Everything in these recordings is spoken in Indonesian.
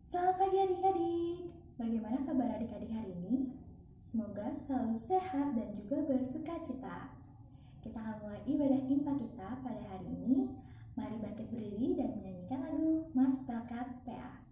Selamat pagi adik-adik. Bagaimana kabar adik-adik hari ini? Semoga selalu sehat dan juga bersuka cita. Kita akan mulai ibadah impa kita pada hari ini. Mari bangkit berdiri dan menyanyikan lagu Mars Pelkat PA.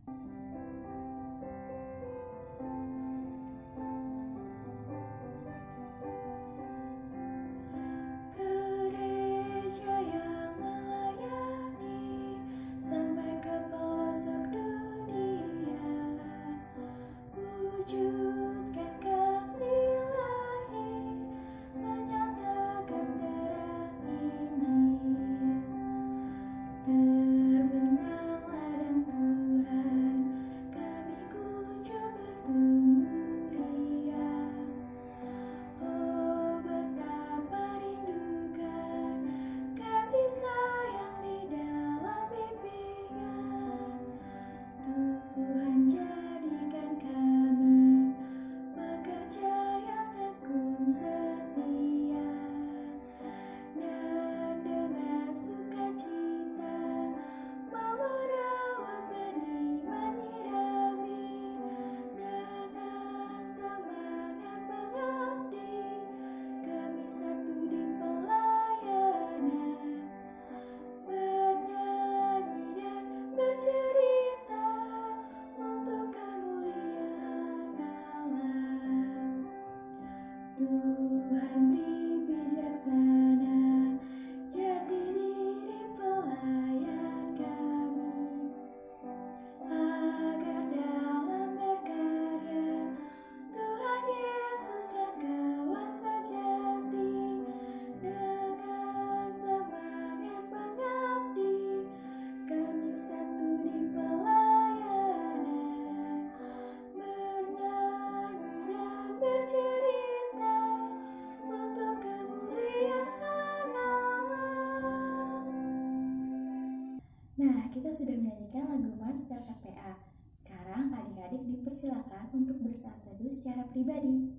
Nah, kita sudah menyanyikan lagu Mars Pelkat PA. Sekarang adik-adik dipersilakan untuk bersaat teduh secara pribadi.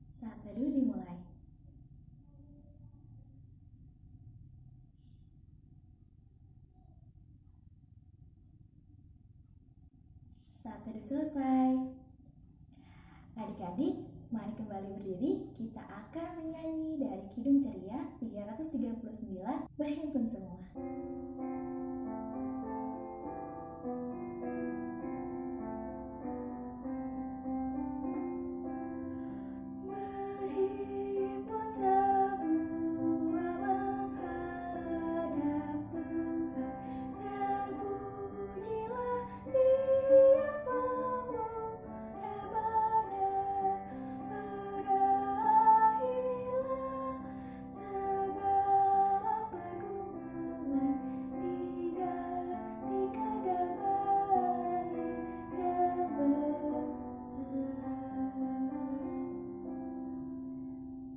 Saat teduh dimulai. Saat teduh selesai. Adik-adik, mari kembali berdiri. Kita akan menyanyi dari Kidung Ceria 339, berhimpun semua.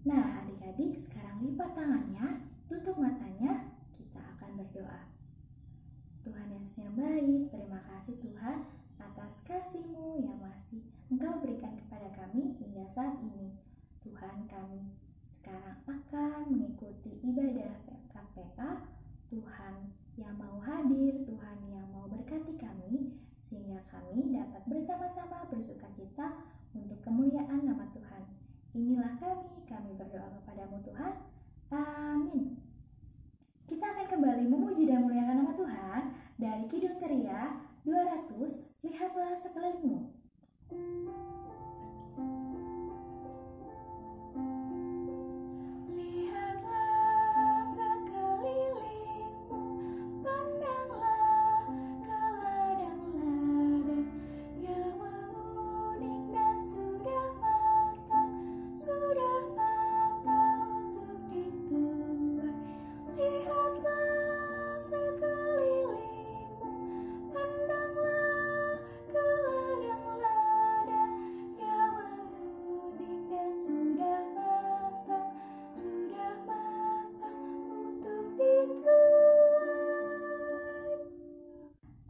Nah, adik-adik sekarang lipat tangannya, tutup matanya, kita akan berdoa. Tuhan Yesus yang baik, terima kasih Tuhan atas kasih-Mu yang masih Engkau berikan kepada kami hingga saat ini. Tuhan, kami sekarang akan mengikuti ibadah Pelkat PA. Tuhan yang mau hadir, Tuhan yang mau berkati kami, sehingga kami dapat bersama-sama bersuka cita untuk kemuliaan nama Tuhan. Inilah kami berdoa kepadamu Tuhan. Amin. Kita akan kembali memuji dan memuliakan nama Tuhan dari Kidung Ceria 200, lihatlah sekelilingmu.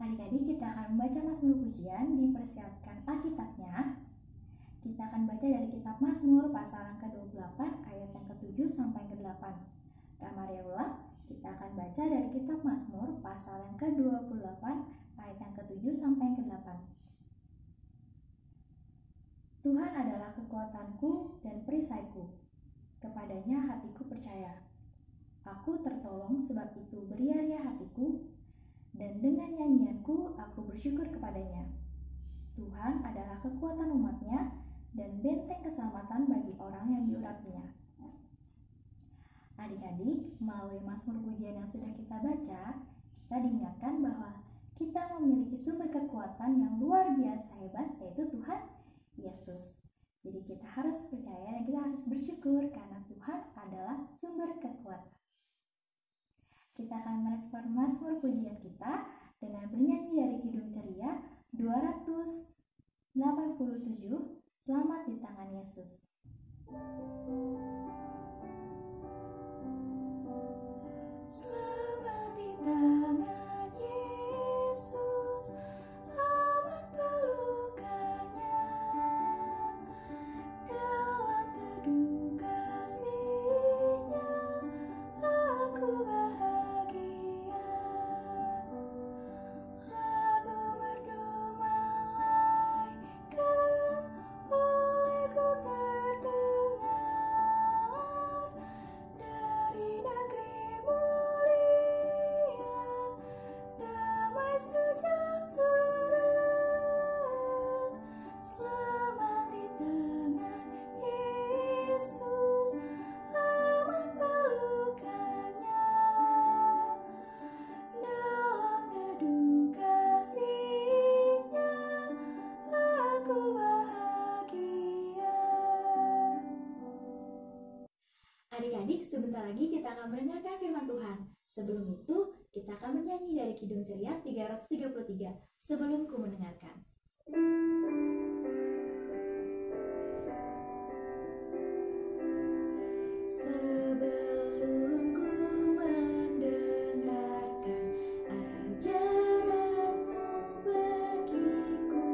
Adik-adik, kita akan membaca Mazmur Pujian, dipersiapkan Alkitabnya. Kita akan baca dari kitab Mazmur pasal yang ke-28 ayat yang ke-7 sampai ke-8. Kamari ulang, kita akan baca dari kitab Mazmur pasal yang ke-28 ayat yang ke-7 sampai yang ke-8. Tuhan adalah kekuatanku dan perisaiku. Kepadanya hatiku percaya. Aku tertolong, sebab itu beria-ria hatiku, dan dengan nyanyianku aku bersyukur kepadanya. Tuhan adalah kekuatan umatnya dan benteng keselamatan bagi orang yang diurapinya. Adik-adik, melalui Mazmur pujian yang sudah kita baca, kita diingatkan bahwa kita memiliki sumber kekuatan yang luar biasa hebat, yaitu Tuhan Yesus. Jadi kita harus percaya dan kita harus bersyukur karena Tuhan adalah sumber kekuatan. Kita akan merespon Mazmur pujian kita dengan bernyanyi dari Kidung Ceria 287, Selamat di Tangan Yesus. Selamat di tangan Yesus, aman pelukannya, dalam teduh kasih-Nya aku bahagia. Lagu merdu malaikat olehku terdengar, dari negeri mulia, damai sejahtera. Selamat di tangan Yesus, aman pelukannya, dalam teduh kasih-Nya aku bahagia. Adik-adik, sebentar lagi kita akan mendengarkan firman Tuhan. Sebelum itu, kita akan bernyanyi dari Kidung Ceria 333, Sebelum Ku Mendengarkan. Sebelum ku mendengarkan ajaran-Mu bagiku,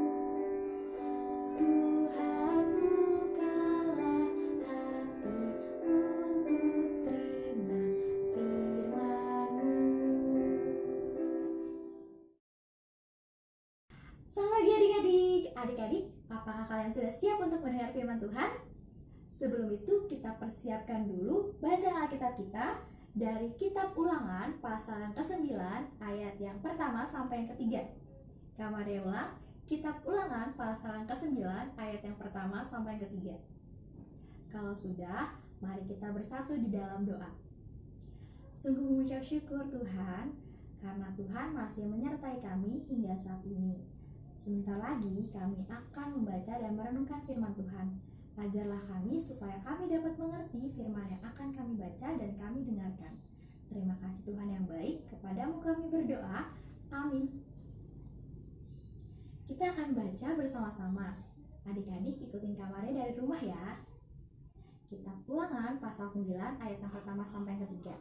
Tuhan bukalah hati untuk terima firman-Mu. Selamat pagi adik-adik. Adik-adik, apakah kalian sudah siap untuk mendengar firman Tuhan? Sebelum itu kita persiapkan dulu bacaan Alkitab kita dari Kitab Ulangan pasal yang ke-9 ayat yang pertama sampai yang ketiga. Kamari ulang, Kitab Ulangan pasal yang ke-9 ayat yang pertama sampai yang ketiga. Kalau sudah, mari kita bersatu di dalam doa. Sungguh mengucap syukur Tuhan, karena Tuhan masih menyertai kami hingga saat ini. Sebentar lagi kami akan membaca dan merenungkan firman Tuhan. Ajarlah kami supaya kami dapat mengerti firman yang akan kami baca dan kami dengarkan. Terima kasih Tuhan yang baik, kepadamu kami berdoa. Amin. Kita akan baca bersama-sama. Adik-adik ikutin kamarnya dari rumah ya. Kitab Ulangan pasal 9 ayat yang pertama sampai yang ketiga.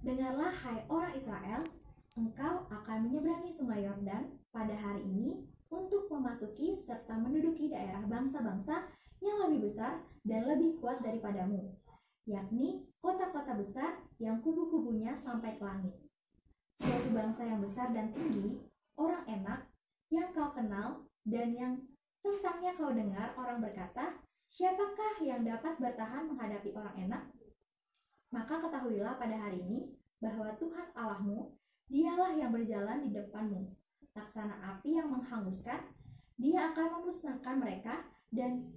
Dengarlah hai orang Israel, engkau akan menyeberangi sungai Yordan pada hari ini untuk memasuki serta menduduki daerah bangsa-bangsa yang lebih besar dan lebih kuat daripadamu, yakni kota-kota besar yang kubu-kubunya sampai ke langit. Suatu bangsa yang besar dan tinggi, orang enak, yang kau kenal dan yang tentangnya kau dengar orang berkata, siapakah yang dapat bertahan menghadapi orang enak? Maka ketahuilah pada hari ini bahwa Tuhan Allahmu, Dialah yang berjalan di depanmu, laksana api yang menghanguskan. Dia akan memusnahkan mereka dan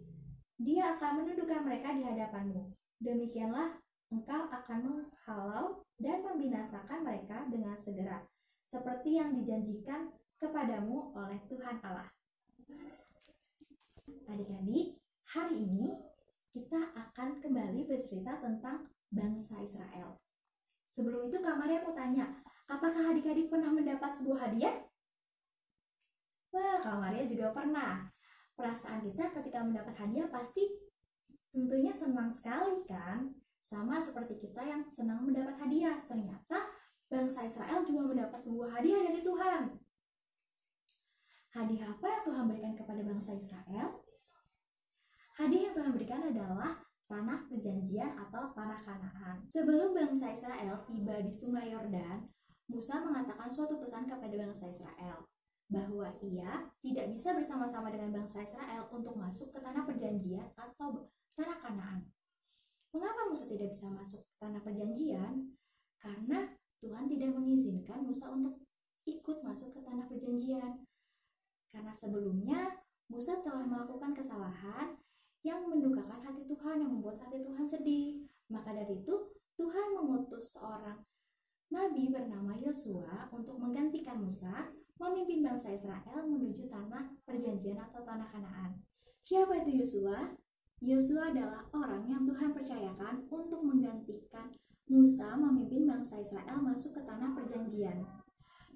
Dia akan menundukkan mereka di hadapanmu. Demikianlah engkau akan menghalau dan membinasakan mereka dengan segera, seperti yang dijanjikan kepadamu oleh Tuhan Allah. Adik-adik, hari ini kita akan kembali bercerita tentang bangsa Israel. Sebelum itu Kak Maria mau tanya, apakah adik-adik pernah mendapat sebuah hadiah? Wah, Kak Maria juga pernah. Perasaan kita ketika mendapat hadiah pasti tentunya senang sekali kan? Sama seperti kita yang senang mendapat hadiah. Ternyata bangsa Israel juga mendapat sebuah hadiah dari Tuhan. Hadiah apa yang Tuhan berikan kepada bangsa Israel? Hadiah yang Tuhan berikan adalah tanah perjanjian atau tanah Kanaan. Sebelum bangsa Israel tiba di sungai Yordan, Musa mengatakan suatu pesan kepada bangsa Israel. bahwa ia tidak bisa bersama-sama dengan bangsa Israel untuk masuk ke tanah perjanjian atau tanah Kanaan. Mengapa Musa tidak bisa masuk ke tanah perjanjian? Karena Tuhan tidak mengizinkan Musa untuk ikut masuk ke tanah perjanjian. Karena sebelumnya Musa telah melakukan kesalahan yang mendukakan hati Tuhan, yang membuat hati Tuhan sedih. Maka dari itu Tuhan mengutus seorang nabi bernama Yosua untuk menggantikan Musa memimpin bangsa Israel menuju tanah perjanjian atau tanah Kanaan. Siapa itu Yosua? Yosua adalah orang yang Tuhan percayakan untuk menggantikan Musa memimpin bangsa Israel masuk ke tanah perjanjian.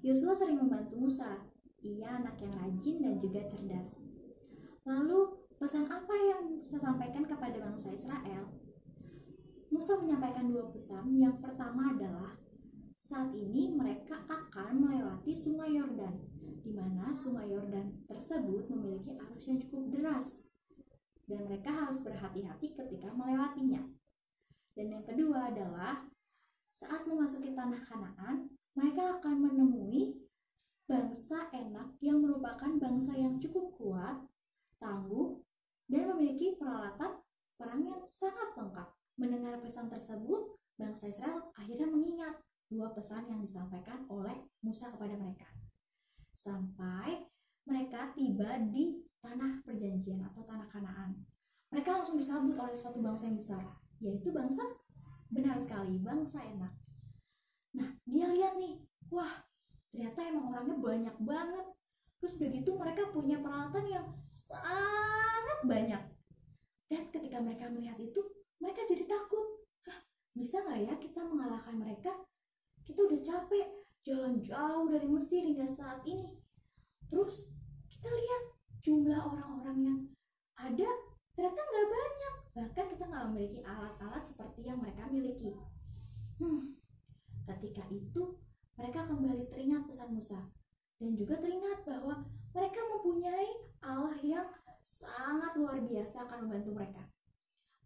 Yosua sering membantu Musa. Ia anak yang rajin dan juga cerdas. Lalu, pesan apa yang Musa sampaikan kepada bangsa Israel? Musa menyampaikan 2 pesan. Yang pertama adalah saat ini mereka akan melewati sungai Yordan, di mana sungai Yordan tersebut memiliki arus yang cukup deras, dan mereka harus berhati-hati ketika melewatinya. Dan yang kedua adalah saat memasuki tanah Kanaan, mereka akan menemui bangsa Enak yang merupakan bangsa yang cukup kuat, tangguh, dan memiliki peralatan perang yang sangat lengkap. Mendengar pesan tersebut, bangsa Israel akhirnya mengingat 2 pesan yang disampaikan oleh Musa kepada mereka. Sampai mereka tiba di tanah perjanjian atau tanah Kanaan. Mereka langsung disambut oleh suatu bangsa yang besar, yaitu bangsa, benar sekali, bangsa Enak. Nah, dia lihat nih, wah, ternyata emang orangnya banyak banget. Terus begitu mereka punya peralatan yang sangat banyak. Dan ketika mereka melihat itu, mereka jadi takut. Bisa nggak ya kita mengalahkan mereka? Kita udah capek jalan jauh dari Mesir hingga saat ini. Terus kita lihat jumlah orang-orang yang ada ternyata nggak banyak. Bahkan kita nggak memiliki alat-alat seperti yang mereka miliki. Ketika itu mereka kembali teringat pesan Musa. Dan juga teringat bahwa mereka mempunyai Allah yang sangat luar biasa akan membantu mereka.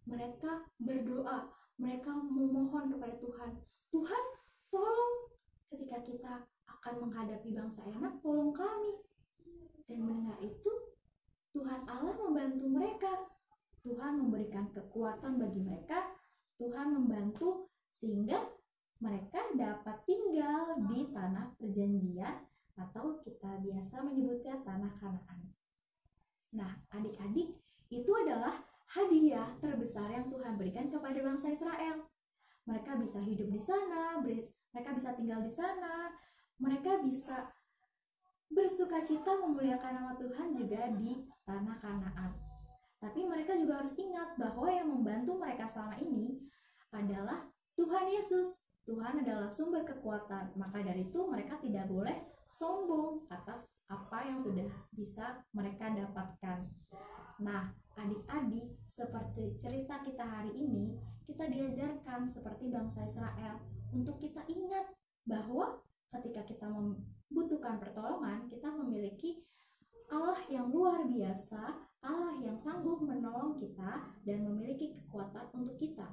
Mereka berdoa, mereka memohon kepada Tuhan. Tuhan, tolong ketika kita akan menghadapi bangsa Enak, tolong kami. Dan mendengar itu, Tuhan Allah membantu mereka. Tuhan memberikan kekuatan bagi mereka. Tuhan membantu sehingga mereka dapat tinggal di tanah perjanjian atau kita biasa menyebutnya tanah Kanaan. Nah, adik-adik, itu adalah hadiah terbesar yang Tuhan berikan kepada bangsa Israel. Mereka bisa hidup di sana, mereka bisa tinggal di sana, mereka bisa bersukacita memuliakan nama Tuhan juga di tanah Kanaan. Tapi mereka juga harus ingat bahwa yang membantu mereka selama ini adalah Tuhan Yesus. Tuhan adalah sumber kekuatan, maka dari itu mereka tidak boleh sombong atas apa yang sudah bisa mereka dapatkan. Nah, adik-adik, seperti cerita kita hari ini, kita diajarkan seperti bangsa Israel untuk kita ingat bahwa ketika kita membutuhkan pertolongan, kita memiliki Allah yang luar biasa, Allah yang sanggup menolong kita dan memiliki kekuatan untuk kita.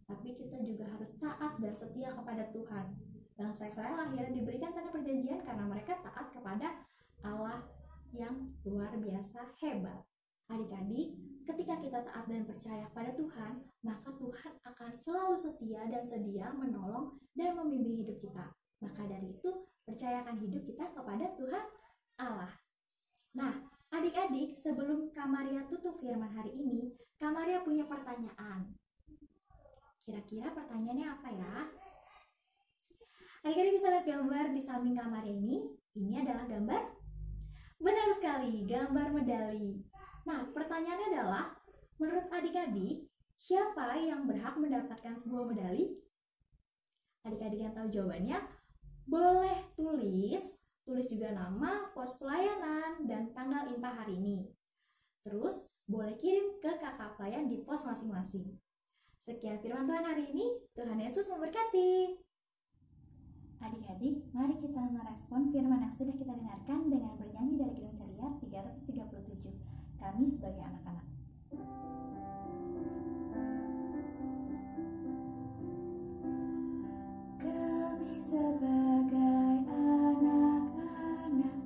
Tapi kita juga harus taat dan setia kepada Tuhan. Bangsa Israel akhirnya diberikan tanah perjanjian karena mereka taat kepada Allah yang luar biasa hebat. Adik-adik, ketika kita taat dan percaya pada Tuhan, maka Tuhan akan selalu setia dan sedia menolong dan membimbing hidup kita. Maka dari itu, percayakan hidup kita kepada Tuhan Allah. Nah, adik-adik, sebelum Kak Maria tutup firman hari ini, Kak Maria punya pertanyaan. Kira-kira pertanyaannya apa ya? Adik-adik bisa lihat gambar di samping Kak Maria ini. Ini adalah gambar, benar sekali, gambar medali. Nah, pertanyaannya adalah, menurut adik-adik, siapa yang berhak mendapatkan sebuah medali? Adik-adik yang tahu jawabannya, boleh tulis juga nama, pos pelayanan, dan tanggal IMPA hari ini. Terus, boleh kirim ke kakak pelayan di pos masing-masing. Sekian firman Tuhan hari ini, Tuhan Yesus memberkati. Adik-adik, mari kita merespon firman yang sudah kita dengarkan dengan bernyanyi dari Kidung Ceria 337. Kami sebagai anak-anak. Kami sebagai anak-anak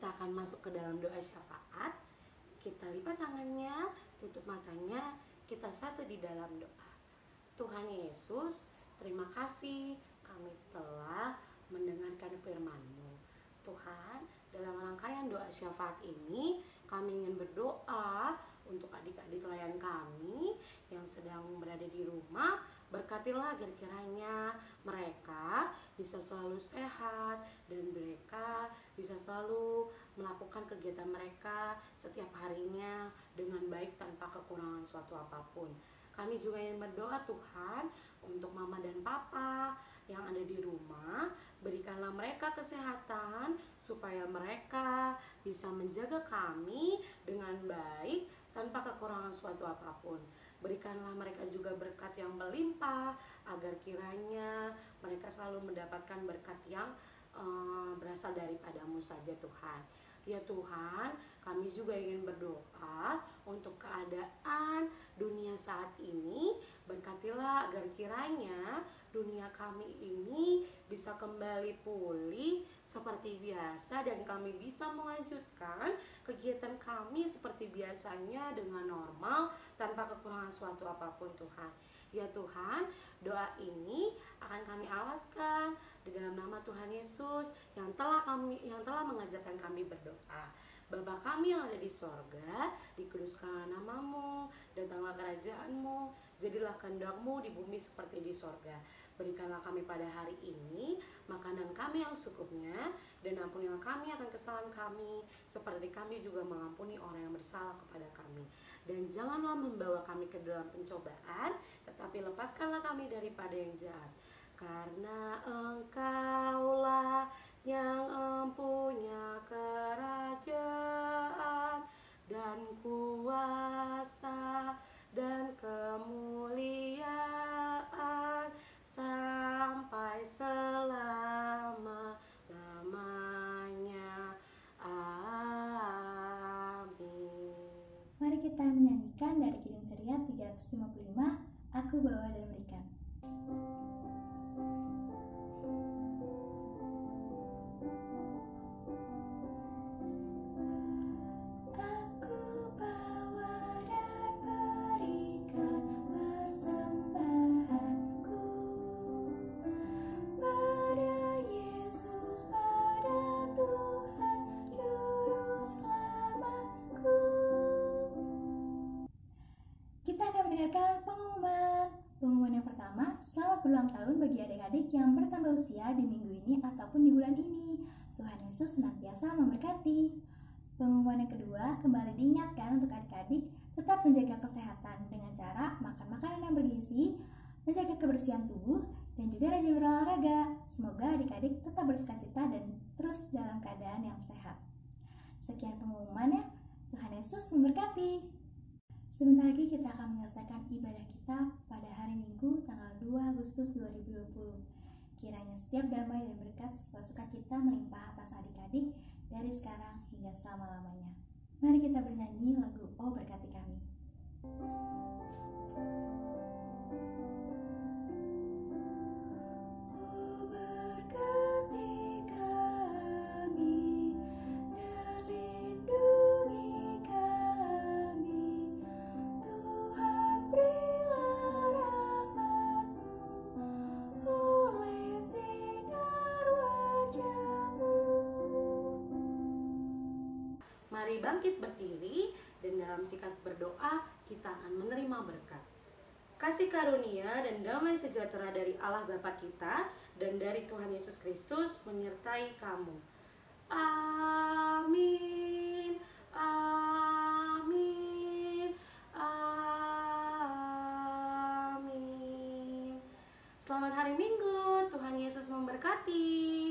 kita akan masuk ke dalam doa syafaat. Kita lipat tangannya, tutup matanya, kita satu di dalam doa. Tuhan Yesus, terima kasih kami telah mendengarkan firman-Mu. Tuhan, dalam rangkaian doa syafaat ini, kami ingin berdoa untuk adik-adik klien kami yang sedang berada di rumah. Berkatilah agar kiranya mereka bisa selalu sehat dan mereka bisa selalu melakukan kegiatan mereka setiap harinya dengan baik tanpa kekurangan suatu apapun. Kami juga ingin berdoa Tuhan untuk mama dan papa yang ada di rumah. Berikanlah mereka kesehatan supaya mereka bisa menjaga kami dengan baik tanpa kekurangan suatu apapun. Berikanlah mereka juga berkat yang melimpah agar kiranya mereka selalu mendapatkan berkat yang berasal daripada-Mu saja Tuhan. Ya Tuhan, kami juga ingin berdoa untuk keadaan dunia saat ini. Berkatilah agar kiranya dunia kami ini bisa kembali pulih seperti biasa dan kami bisa melanjutkan kegiatan kami seperti biasanya dengan normal tanpa kekurangan suatu apapun Tuhan. Ya Tuhan, doa ini akan kami alaskan di dalam nama Tuhan Yesus yang telah mengajarkan kami berdoa. Bapa kami yang ada di sorga, dikuduskanlah nama-Mu, datanglah kerajaan-Mu, jadilah kehendak-Mu di bumi seperti di sorga. Berikanlah kami pada hari ini makanan kami yang secukupnya, dan ampunilah kami akan kesalahan kami, seperti kami juga mengampuni orang yang bersalah kepada kami. Dan janganlah membawa kami ke dalam pencobaan, tetapi lepaskanlah kami daripada yang jahat. Karena Engkaulah yang empunya kerajaan dan kuasa dan kemuliaan sampai selama-lamanya. Amin. Mari kita menyanyikan dari Kidung Ceria 355, Aku Bawa dan Berikan. Pengumuman yang pertama, selamat berulang tahun bagi adik-adik yang bertambah usia di minggu ini ataupun di bulan ini. Tuhan Yesus senantiasa memberkati. Pengumuman yang kedua, kembali diingatkan untuk adik-adik tetap menjaga kesehatan dengan cara makan makanan yang bergizi, menjaga kebersihan tubuh, dan juga rajin berolahraga. Semoga adik-adik tetap bersukacita dan terus dalam keadaan yang sehat. Sekian pengumumannya, Tuhan Yesus memberkati. Sebentar lagi kita akan menyelesaikan ibadah kita pada hari Minggu tanggal 2 Agustus 2020. Kiranya setiap damai dan berkat serta sukacita melimpah atas adik-adik dari sekarang hingga selama-lamanya. Mari kita bernyanyi lagu Oh Berkati Kami. Mari bangkit berdiri dan dalam sikap berdoa kita akan menerima berkat. Kasih karunia dan damai sejahtera dari Allah Bapa kita dan dari Tuhan Yesus Kristus menyertai kamu. Amin. Amin. Amin. Selamat hari Minggu. Tuhan Yesus memberkati.